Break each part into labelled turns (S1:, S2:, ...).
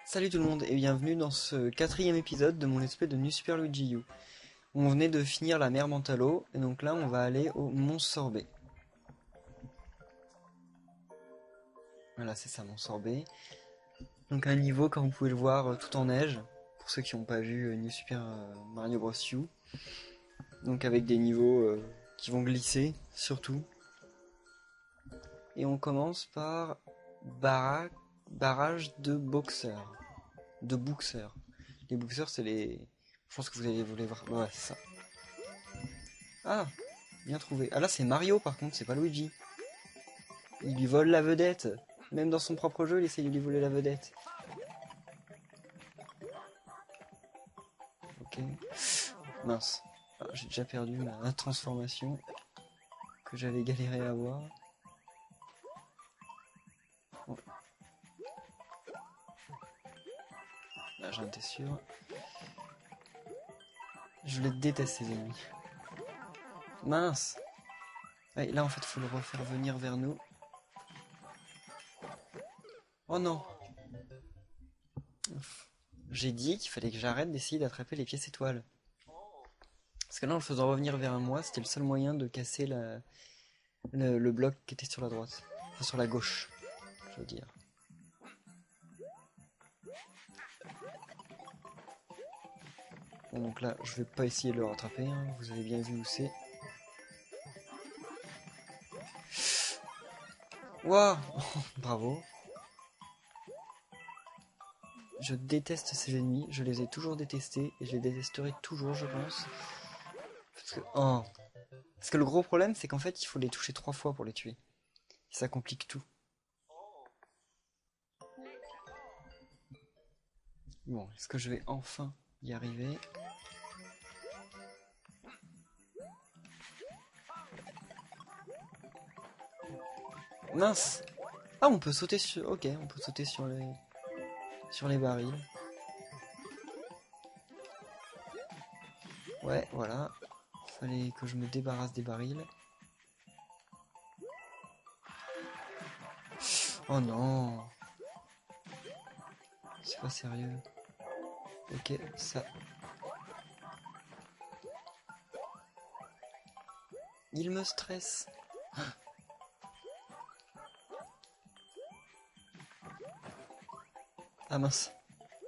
S1: Salut tout le monde et bienvenue dans ce quatrième épisode de mon let's play de New Super Luigi U. On venait de finir la mer Mantalo et donc là on va aller au Mont Sorbet. Voilà, c'est ça, Mont Sorbet. Donc un niveau, comme vous pouvez le voir, tout en neige, pour ceux qui n'ont pas vu New Super Mario Bros. U. Donc avec des niveaux qui vont glisser, surtout. Et on commence par barrage de boxeurs. De bouxeurs. Les bouxeurs, c'est les... Je pense que vous allez les voir. Ouais, c'est ça. Ah, bien trouvé. Ah là, c'est Mario, par contre, c'est pas Luigi. Il lui vole la vedette. Même dans son propre jeu, il essaye de lui voler la vedette. Ok. Mince. Ah, j'ai déjà perdu ma transformation que j'avais galéré à avoir. Bon. Là, j'en étais sûr. Je les déteste, ces ennemis. Mince. Ouais, là, en fait, il faut le refaire venir vers nous. Oh non. J'ai dit qu'il fallait que j'arrête d'essayer d'attraper les pièces étoiles. Parce que là, en le faisant revenir vers moi, c'était le seul moyen de casser le bloc qui était sur la droite. Enfin, sur la gauche, je veux dire. Bon, donc là, je vais pas essayer de le rattraper, hein. Vous avez bien vu où c'est. Waouh. Bravo. Je déteste ces ennemis, je les ai toujours détestés, et je les détesterai toujours, je pense. Oh. Parce que le gros problème, c'est qu'en fait, il faut les toucher 3 fois pour les tuer. Et ça complique tout. Bon, est-ce que je vais enfin y arriver? Mince! Ah, on peut sauter sur... Ok, on peut sauter sur les barils. Ouais, voilà. Fallait que je me débarrasse des barils. Oh non! C'est pas sérieux. Ok, ça. Il me stresse. Ah mince.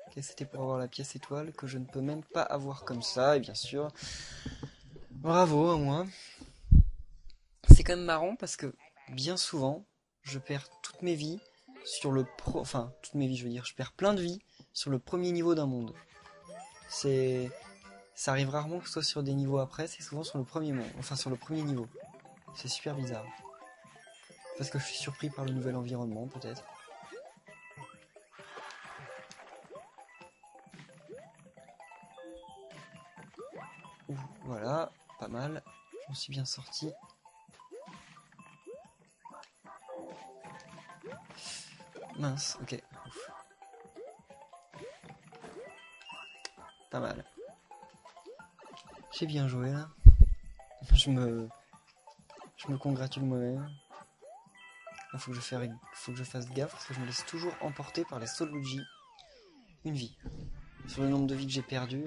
S1: Ok, c'était pour avoir la pièce étoile que je ne peux même pas avoir comme ça, et bien sûr. Bravo à moi. C'est quand même marrant parce que bien souvent, je perds toutes mes vies sur le pro... Enfin, toutes mes vies, je veux dire, je perds plein de vies sur le premier niveau d'un monde. C'est... Ça arrive rarement que ce soit sur des niveaux après, c'est souvent sur le premier monde, enfin sur le premier niveau. C'est super bizarre. Parce que je suis surpris par le nouvel environnement, peut-être. Ouh, voilà, pas mal. Je me suis bien sorti. Mince, ok. Ouf. Pas mal. J'ai bien joué là. Je me congratule moi-même. Il faut que je fasse gaffe parce que je me laisse toujours emporter par les sauts de Luigi. Une vie. Sur le nombre de vies que j'ai perdu.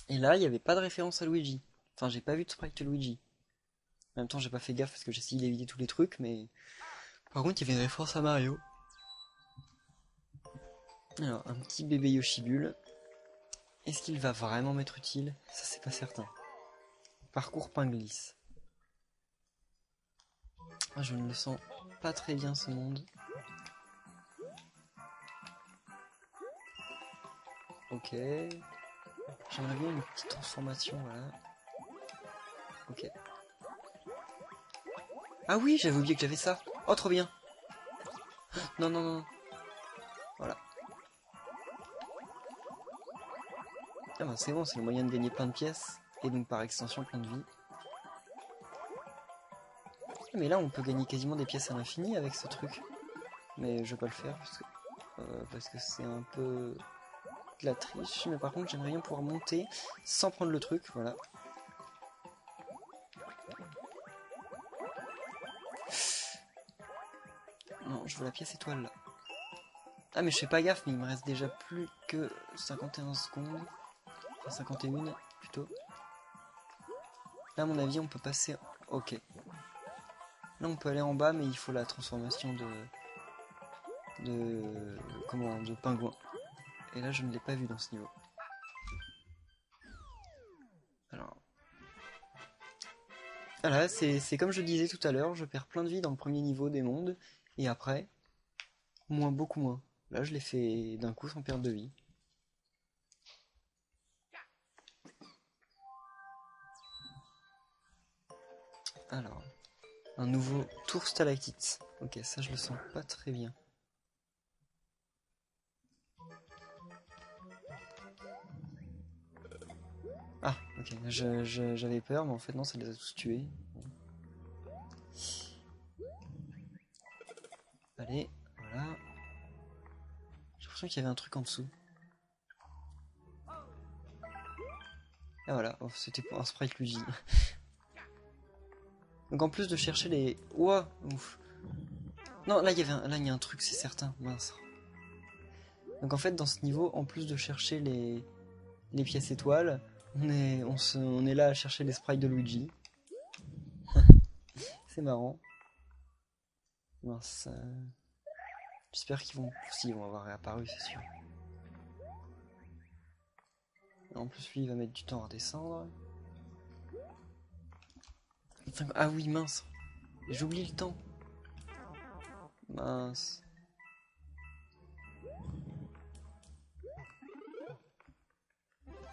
S1: Et là, il n'y avait pas de référence à Luigi. Enfin, j'ai pas vu de sprite Luigi. En même temps, j'ai pas fait gaffe parce que j'ai essayé d'éviter tous les trucs, mais... Par contre, il y avait une référence à Mario. Alors, un petit bébé Yoshi-Bull. Est-ce qu'il va vraiment m'être utile? Ça, c'est pas certain. Parcours pain glisse. Ah, je ne le sens pas très bien, ce monde. Ok. J'aimerais bien une petite transformation, voilà. Ok. Ah oui, j'avais oublié que j'avais ça. Oh, trop bien. Non, non, non. Voilà. Ah bah c'est bon, c'est le moyen de gagner plein de pièces. Et donc par extension plein de vie. Mais là on peut gagner quasiment des pièces à l'infini avec ce truc. Mais je vais pas le faire parce que c'est un peu de la triche. Mais par contre j'aimerais bien pouvoir monter sans prendre le truc, voilà. Non, je veux la pièce étoile là. Ah mais je fais pas gaffe, mais il me reste déjà plus que 51 secondes. Enfin 51 plutôt. Là à mon avis on peut passer... Ok. Là on peut aller en bas mais il faut la transformation comment, de pingouin. Et là je ne l'ai pas vu dans ce niveau. Alors... Voilà, c'est comme je disais tout à l'heure, je perds plein de vie dans le premier niveau des mondes. Et après, beaucoup moins. Là je l'ai fait d'un coup sans perte de vie. Alors... Un nouveau tour stalactite. Ok, ça je le sens pas très bien. Ah, ok, j'avais peur, mais en fait non, ça les a tous tués. Allez, voilà. J'ai l'impression qu'il y avait un truc en dessous. Ah voilà, oh, c'était pour un sprite Luigi. Donc en plus de chercher les... Ouah, ouf. Non, là il y a un truc, c'est certain, mince. Donc en fait, dans ce niveau, en plus de chercher les pièces étoiles, on est là à chercher les sprites de Luigi. C'est marrant. Mince. J'espère qu'ils vont... Si, ils vont avoir réapparu, c'est sûr. En plus, lui, il va mettre du temps à redescendre. Ah oui, mince. J'oublie le temps. Mince.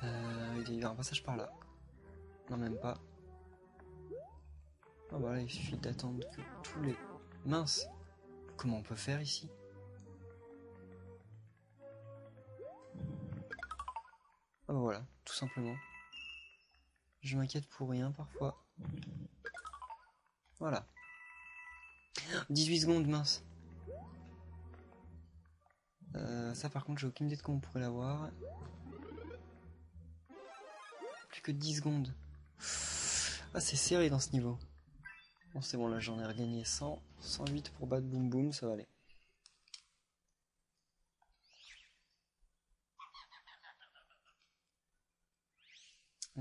S1: Il doit y avoir un passage par là. Non, même pas. Ah bah là, il suffit d'attendre que tous les... Mince. Comment on peut faire ici? Ah bah voilà, tout simplement. Je m'inquiète pour rien parfois. Voilà. 18 secondes, mince. Ça par contre, j'ai aucune idée de comment on pourrait l'avoir. Plus que 10 secondes. Ah, c'est serré dans ce niveau. Bon, c'est bon, là j'en ai regagné 100. 108 pour battre Boom Boom, ça va aller.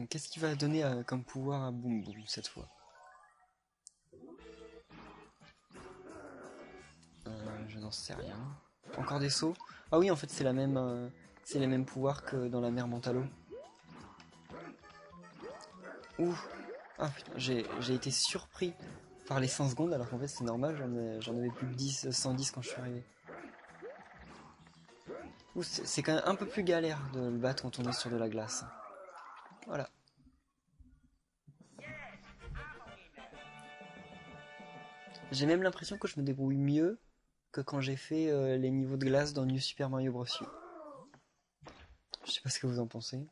S1: Qu'est-ce qu'il va donner comme pouvoir à Boom Boom cette fois? Je n'en sais rien. Encore des sauts? Ah oui, en fait, c'est les mêmes pouvoirs que dans la mer Mentalo. Ouh! Ah putain, j'ai été surpris par les 100 secondes, alors qu'en fait, c'est normal, j'en avais plus de 10, 110 quand je suis arrivé. Ouh, c'est quand même un peu plus galère de le battre quand on est sur de la glace. Voilà. J'ai même l'impression que je me débrouille mieux que quand j'ai fait les niveaux de glace dans New Super Mario Bros. U. Je sais pas ce que vous en pensez.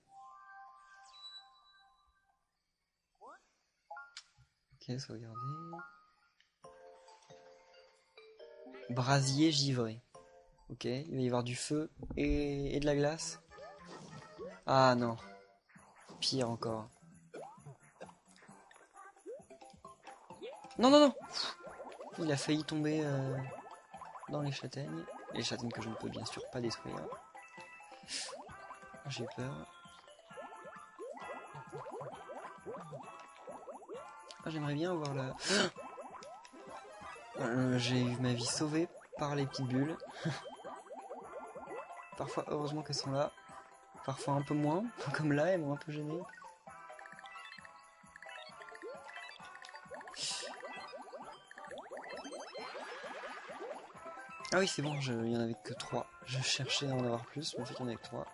S1: Ok, sauvegarder. Brasier givré. Ok, il va y avoir du feu et de la glace. Ah non, pire encore. Non, non, non! Il a failli tomber dans les châtaignes. Les châtaignes que je ne peux bien sûr pas détruire. J'ai peur. Ah, j'aimerais bien avoir la... J'ai eu ma vie sauvée par les petites bulles. Parfois, heureusement qu'elles sont là. Parfois un peu moins, comme là, elles m'ont un peu gêné. Ah oui, c'est bon, il y en avait que 3. Je cherchais à en avoir plus, mais en fait, il y en avait que 3.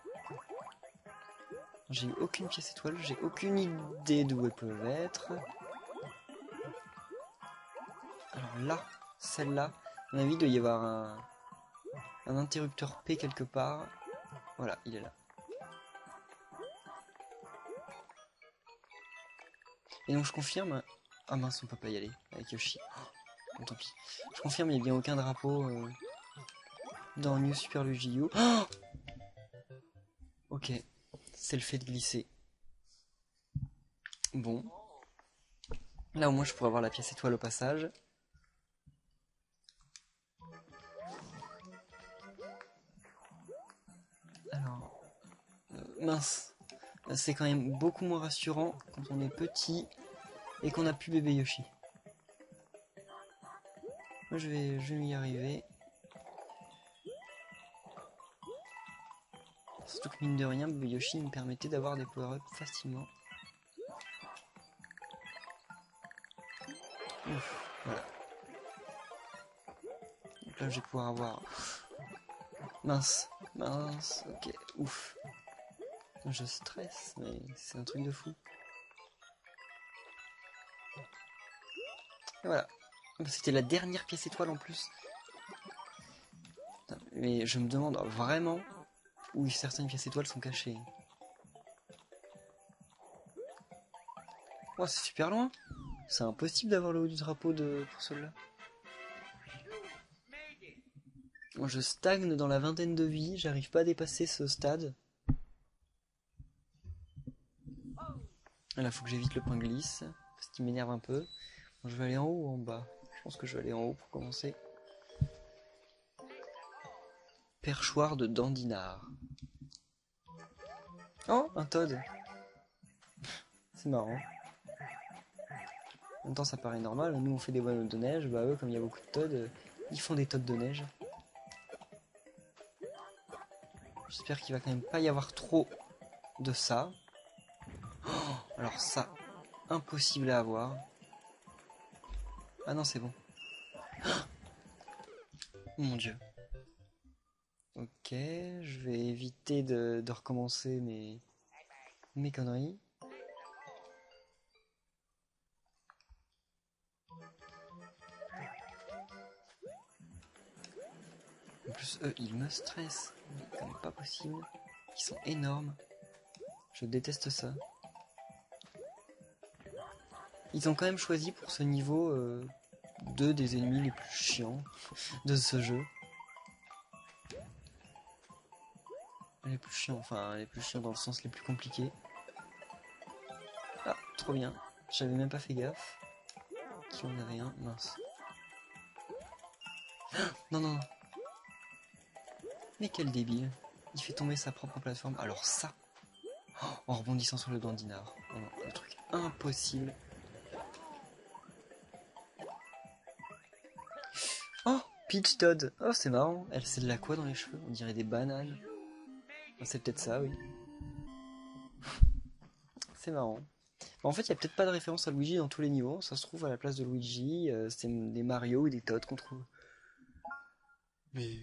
S1: J'ai eu aucune pièce étoile, j'ai aucune idée d'où elles peuvent être. Alors là, celle-là, à mon avis, il doit y avoir un interrupteur P quelque part. Voilà, il est là. Et donc je confirme... Ah mince, on peut pas y aller avec Yoshi. Bon, tant pis. Je confirme, il n'y a bien aucun drapeau dans New Super Luigi U. Oh, ok, c'est le fait de glisser. Bon. Là au moins je pourrais avoir la pièce étoile au passage. Alors, mince. C'est quand même beaucoup moins rassurant quand on est petit et qu'on a plus bébé Yoshi. Moi je vais y arriver. Surtout que mine de rien, bébé Yoshi me permettait d'avoir des power-ups facilement. Ouf, voilà. Donc là je vais pouvoir avoir... Mince, mince, ok, ouf. Je stresse, mais c'est un truc de fou. Et voilà. C'était la dernière pièce étoile en plus. Putain, mais je me demande vraiment où certaines pièces étoiles sont cachées. Oh, c'est super loin. C'est impossible d'avoir le haut du drapeau pour celui-là. Moi, je stagne dans la vingtaine de vies. J'arrive pas à dépasser ce stade. Là, faut que j'évite le point glisse. Parce qu'il m'énerve un peu. Bon, je vais aller en haut ou en bas? Je pense que je vais aller en haut pour commencer. Perchoir de Dandinard. Oh, un Toad. C'est marrant. En même temps, ça paraît normal. Nous, on fait des bonhommes de neige. Bah, eux, comme il y a beaucoup de Toads, ils font des Toads de neige. J'espère qu'il va quand même pas y avoir trop de ça. Oh, alors ça, impossible à avoir. Ah non, c'est bon. Oh, mon dieu. Ok, je vais éviter de recommencer mes conneries. En plus, eux, ils me stressent. C'est quand même pas possible. Ils sont énormes. Je déteste ça. Ils ont quand même choisi pour ce niveau 2 des ennemis les plus chiants de ce jeu. Les plus chiants, enfin les plus chiants dans le sens les plus compliqués. Ah, trop bien. J'avais même pas fait gaffe. Qui en avait un, mince. Non, non, non. Mais quel débile. Il fait tomber sa propre plateforme. Alors ça, en rebondissant sur le Dandinard. Oh non, le truc impossible. Oh, Peach Toad. Oh, c'est marrant. Elle, c'est de la quoi dans les cheveux? On dirait des bananes. Oh, c'est peut-être ça, oui. C'est marrant. En fait, il n'y a peut-être pas de référence à Luigi dans tous les niveaux. Ça se trouve à la place de Luigi, c'est des Mario ou des Toad qu'on trouve. Mais...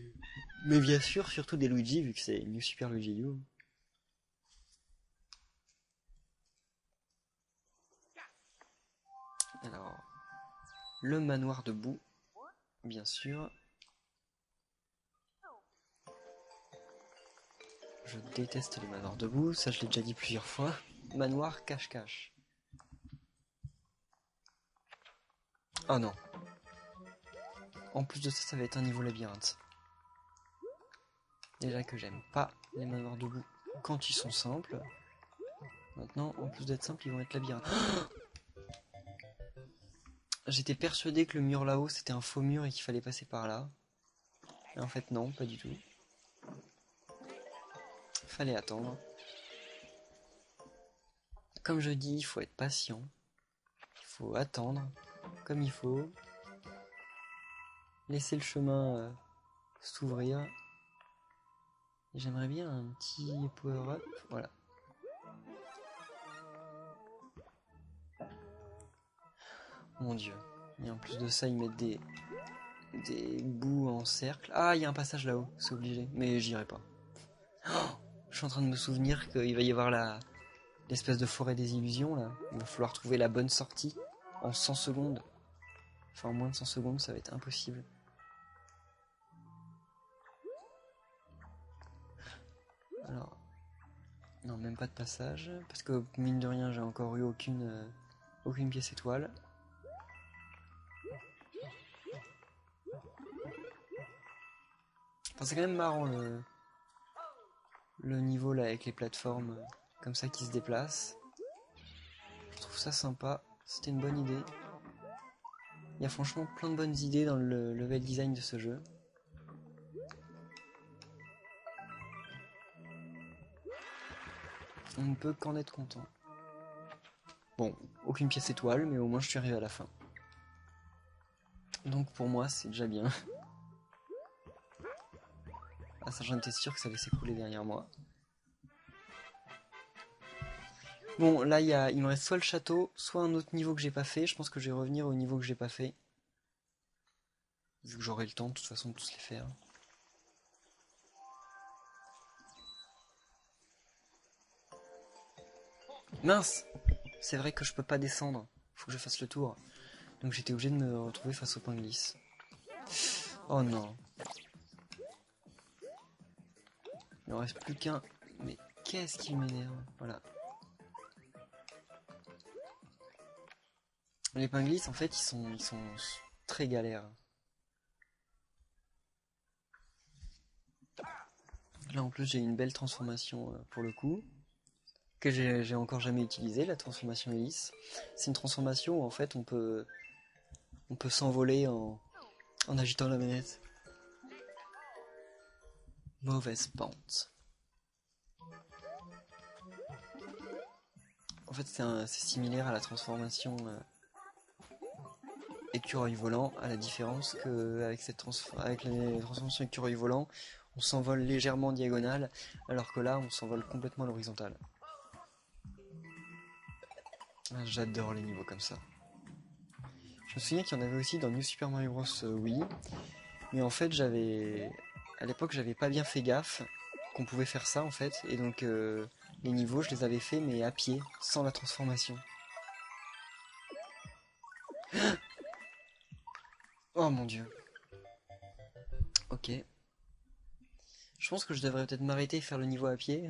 S1: Mais bien sûr, surtout des Luigi, vu que c'est New Super Luigi U. Alors, le manoir de boue, bien sûr. Je déteste les manoirs de boue, ça je l'ai déjà dit plusieurs fois. Manoir cache-cache. Oh non. En plus de ça, ça va être un niveau labyrinthe. Déjà que j'aime pas les manoirs de boue quand ils sont simples. Maintenant, en plus d'être simples, ils vont être labyrinthes. J'étais persuadé que le mur là-haut c'était un faux mur et qu'il fallait passer par là. Et en fait non, pas du tout. Fallait attendre. Comme je dis, il faut être patient. Il faut attendre comme il faut. Laisser le chemin s'ouvrir. J'aimerais bien un petit power-up. Voilà. Mon dieu. Et en plus de ça, ils mettent des bouts en cercle. Ah, il y a un passage là-haut, c'est obligé. Mais j'irai pas. Oh, je suis en train de me souvenir qu'il va y avoir l'espèce de forêt des illusions là. Il va falloir trouver la bonne sortie en 100 secondes. Enfin, en moins de 100 secondes, ça va être impossible. Alors, non, même pas de passage. Parce que mine de rien, j'ai encore eu aucune pièce étoile. Enfin, c'est quand même marrant le niveau là avec les plateformes comme ça qui se déplacent. Je trouve ça sympa. C'était une bonne idée. Il y a franchement plein de bonnes idées dans le level design de ce jeu. On ne peut qu'en être content. Bon, aucune pièce étoile, mais au moins je suis arrivé à la fin. Donc pour moi, c'est déjà bien. Ah ça, j'en étais sûr que ça allait s'écrouler derrière moi. Bon, là, il me reste soit le château, soit un autre niveau que j'ai pas fait. Je pense que je vais revenir au niveau que j'ai pas fait. Vu que j'aurai le temps, de toute façon, de tous les faire. Mince! C'est vrai que je peux pas descendre. Faut que je fasse le tour. Donc j'étais obligé de me retrouver face au point de glisse. Oh non. Il en reste plus qu'un. Mais qu'est-ce qui m'énerve? Voilà. Les points de glisse, en fait, ils sont très galères. Là, en plus, j'ai une belle transformation pour le coup. Que j'ai encore jamais utilisée, la transformation hélice. C'est une transformation où, en fait, on peut s'envoler en agitant la manette. Mauvaise pente. En fait, c'est similaire à la transformation écureuil volant, à la différence que avec les transformations écureuil volant, on s'envole légèrement en diagonale, alors que là, on s'envole complètement à l'horizontale. Ah, j'adore les niveaux comme ça. Je me souviens qu'il y en avait aussi dans New Super Mario Bros. Wii, mais en fait, à l'époque, j'avais pas bien fait gaffe qu'on pouvait faire ça en fait, et donc les niveaux, je les avais fait mais à pied, sans la transformation. Oh mon dieu. Ok. Je pense que je devrais peut-être m'arrêter et faire le niveau à pied.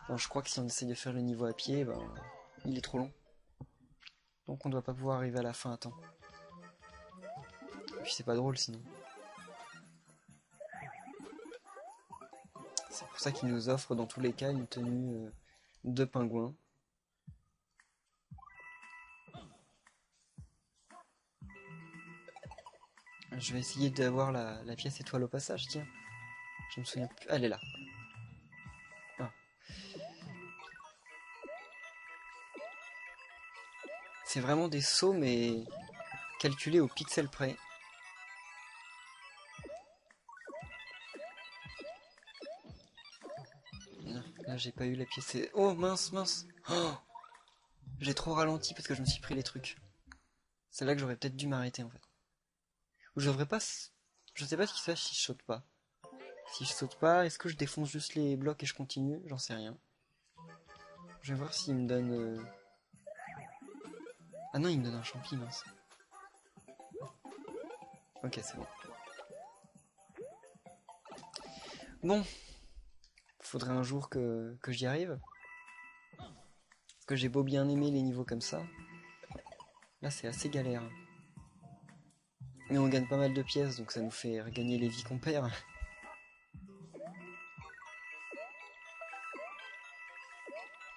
S1: Non, je crois que si on essaye de faire le niveau à pied, ben, il est trop long. Donc on doit pas pouvoir arriver à la fin à temps. Et puis c'est pas drôle sinon. C'est pour ça qu'il nous offre dans tous les cas une tenue de pingouin. Je vais essayer d'avoir la pièce étoile au passage, tiens. Je me souviens plus. Ah, elle est là. Ah. C'est vraiment des sauts, mais calculés au pixel près. Non, là, j'ai pas eu la pièce. Oh, mince, mince. Oh, j'ai trop ralenti parce que je me suis pris les trucs. C'est là que j'aurais peut-être dû m'arrêter en fait. Ou je devrais pas. Je sais pas ce qui se passe si je saute pas. Si je saute pas, est-ce que je défonce juste les blocs et je continue? J'en sais rien. Je vais voir s'il me donne. Ah non, il me donne un champi, mince. Ok, c'est bon. Bon, faudrait un jour que j'y arrive. Parce que j'ai beau bien aimer les niveaux comme ça. Là, c'est assez galère. Mais on gagne pas mal de pièces, donc ça nous fait regagner les vies qu'on perd.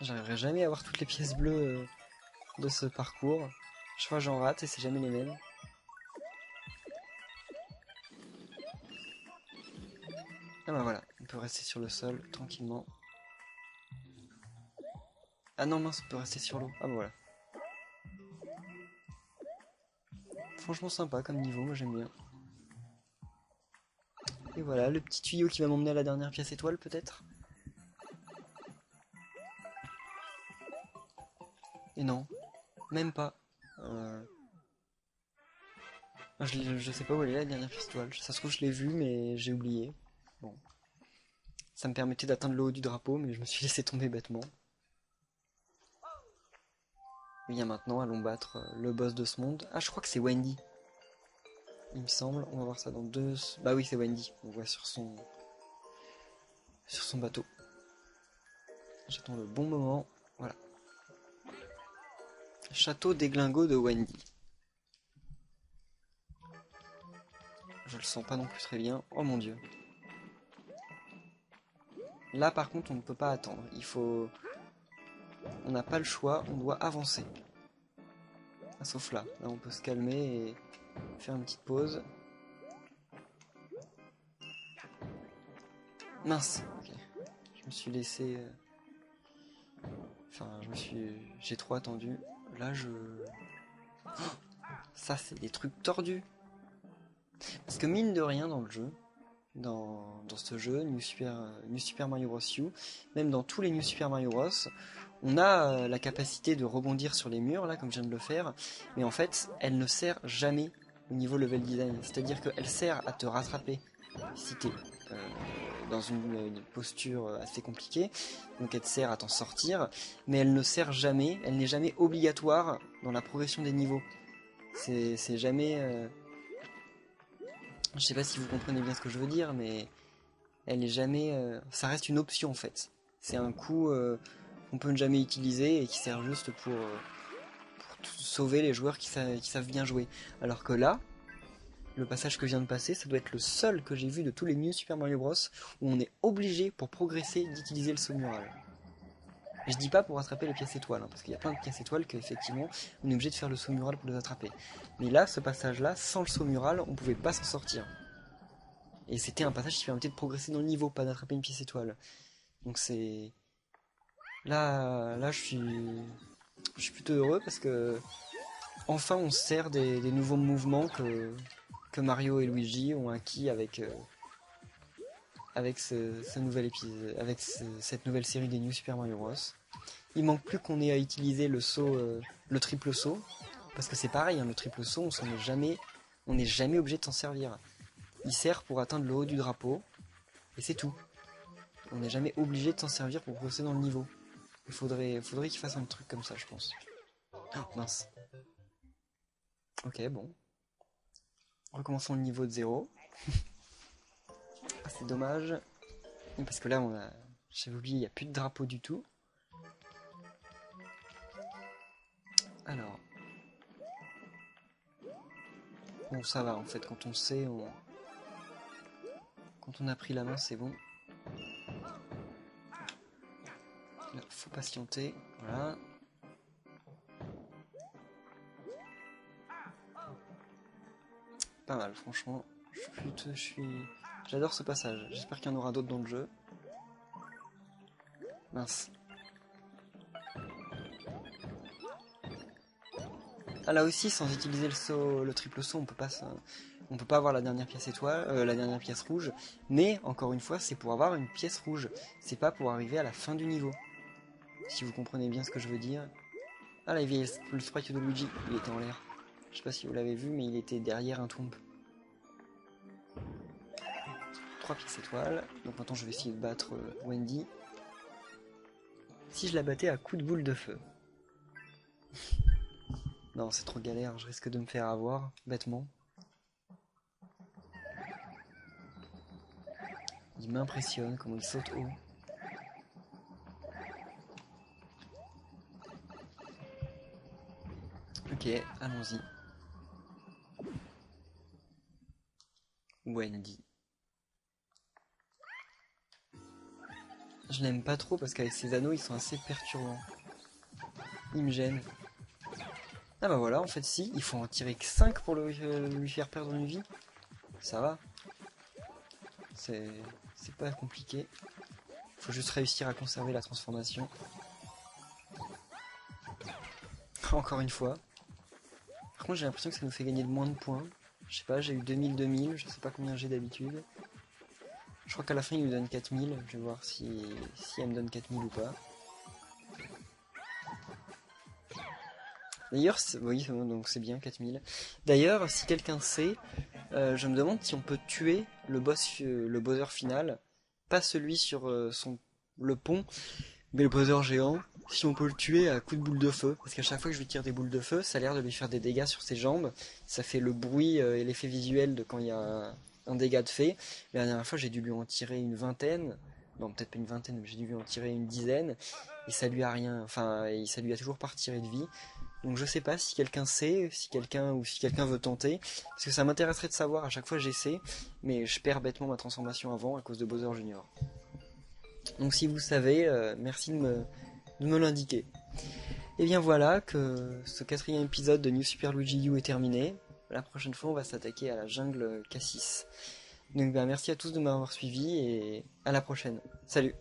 S1: J'arriverai jamais à avoir toutes les pièces bleues de ce parcours. Je crois que j'en rate et c'est jamais les mêmes. Ah bah voilà, on peut rester sur le sol tranquillement. Ah non mince, on peut rester sur l'eau. Ah bah voilà. Franchement sympa comme niveau, moi j'aime bien. Et voilà, le petit tuyau qui va m'emmener à la dernière pièce étoile peut-être. Et non, même pas. Je sais pas où elle est la dernière pièce étoile. Ça se trouve je l'ai vue mais j'ai oublié. Bon. Ça me permettait d'atteindre le haut du drapeau mais je me suis laissé tomber bêtement. Et bien maintenant, allons battre le boss de ce monde. Ah, je crois que c'est Wendy. Il me semble. On va voir ça dans deux. Bah oui, c'est Wendy. On voit sur son bateau. J'attends le bon moment. Voilà. Château des Glingos de Wendy. Je le sens pas non plus très bien. Oh mon dieu. Là, par contre, on ne peut pas attendre. Il faut. On n'a pas le choix. On doit avancer. Ah, sauf là. Là, on peut se calmer et faire une petite pause. Mince. Ok. Je me suis laissé. Enfin, j'ai trop attendu. Là, ça, c'est des trucs tordus. Parce que mine de rien, dans le jeu, dans ce jeu, New Super Mario Bros. U, même dans tous les New Super Mario Bros, on a la capacité de rebondir sur les murs, là, comme je viens de le faire, mais en fait, elle ne sert jamais au niveau level design. C'est-à-dire qu'elle sert à te rattraper si t'es dans une posture assez compliquée, donc elle te sert à t'en sortir, mais elle ne sert jamais, elle n'est jamais obligatoire dans la progression des niveaux. C'est jamais... Je sais pas si vous comprenez bien ce que je veux dire, mais elle est jamais... ça reste une option en fait. C'est un coup qu'on peut ne jamais utiliser et qui sert juste pour sauver les joueurs qui savent bien jouer. Alors que là, le passage que je viens de passer, ça doit être le seul que j'ai vu de tous les New Super Mario Bros. Où on est obligé pour progresser d'utiliser le saut mural. Et je dis pas pour attraper les pièces étoiles, hein, parce qu'il y a plein de pièces étoiles qu'effectivement on est obligé de faire le saut mural pour les attraper. Mais là, ce passage-là, sans le saut mural, on pouvait pas s'en sortir. Et c'était un passage qui permettait de progresser dans le niveau, pas d'attraper une pièce étoile. Donc c'est... Là, je suis plutôt heureux parce que enfin on se sert des nouveaux mouvements que Mario et Luigi ont acquis avec ce nouvel épisode, avec cette nouvelle série des New Super Mario Bros. Il manque plus qu'on ait à utiliser le saut, le triple saut, parce que c'est pareil, hein, le triple saut, on n'est jamais obligé de s'en servir. Il sert pour atteindre le haut du drapeau, et c'est tout. On n'est jamais obligé de s'en servir pour progresser dans le niveau. Il faudrait qu'il fasse un truc comme ça, je pense. Oh, mince. Ok, bon. Recommençons le niveau de 0. Ah, c'est dommage. Parce que là, j'avais oublié, il n'y a plus de drapeau du tout. Alors. Bon, ça va, en fait, quand on sait, quand on a pris la main, c'est bon. Là, faut patienter, voilà. Pas mal, franchement. J'adore ce passage. J'espère qu'il y en aura d'autres dans le jeu. Mince. Ah, là aussi, sans utiliser le triple saut, on peut pas avoir la dernière pièce étoile, la dernière pièce rouge. Mais encore une fois, c'est pour avoir une pièce rouge. C'est pas pour arriver à la fin du niveau. Si vous comprenez bien ce que je veux dire. Ah là, le sprite de Luigi, il était en l'air. Je sais pas si vous l'avez vu, mais il était derrière un tombe. 3 pièces étoiles. Donc maintenant, je vais essayer de battre Wendy. Si je la battais à coups de boule de feu. Non, c'est trop galère, je risque de me faire avoir, bêtement. Il m'impressionne comment il saute haut. Ok, allons-y. Wendy. Je l'aime pas trop parce qu'avec ses anneaux, ils sont assez perturbants. Ils me gênent. Ah bah voilà, en fait si, il faut en tirer que 5 pour lui faire perdre une vie. Ça va. C'est pas compliqué. Faut juste réussir à conserver la transformation. Encore une fois. Par contre j'ai l'impression que ça nous fait gagner de moins de points. Je sais pas, j'ai eu 2000, je sais pas combien j'ai d'habitude. Je crois qu'à la fin il nous donne 4000, je vais voir si elle me donne 4000 ou pas. D'ailleurs, oui, donc c'est bien 4000. D'ailleurs, si quelqu'un sait, je me demande si on peut tuer le bowser final, pas celui sur le pont, mais le bowser géant, si on peut le tuer à coups de boule de feu. Parce qu'à chaque fois que je lui tire des boules de feu, ça a l'air de lui faire des dégâts sur ses jambes. Ça fait le bruit et l'effet visuel de quand il y a un dégât de fait. La dernière fois, j'ai dû lui en tirer une vingtaine. Non, peut-être pas une vingtaine, mais j'ai dû lui en tirer une dizaine. Et ça lui a rien, enfin, ça lui a toujours pas retiré de vie. Donc je sais pas si quelqu'un sait, si quelqu'un veut tenter, parce que ça m'intéresserait de savoir. À chaque fois j'essaie, mais je perds bêtement ma transformation avant à cause de Bowser Junior. Donc si vous savez, merci de me l'indiquer. Et bien voilà que ce 4e épisode de New Super Luigi U est terminé. La prochaine fois on va s'attaquer à la jungle Cassis. Donc merci à tous de m'avoir suivi et à la prochaine. Salut!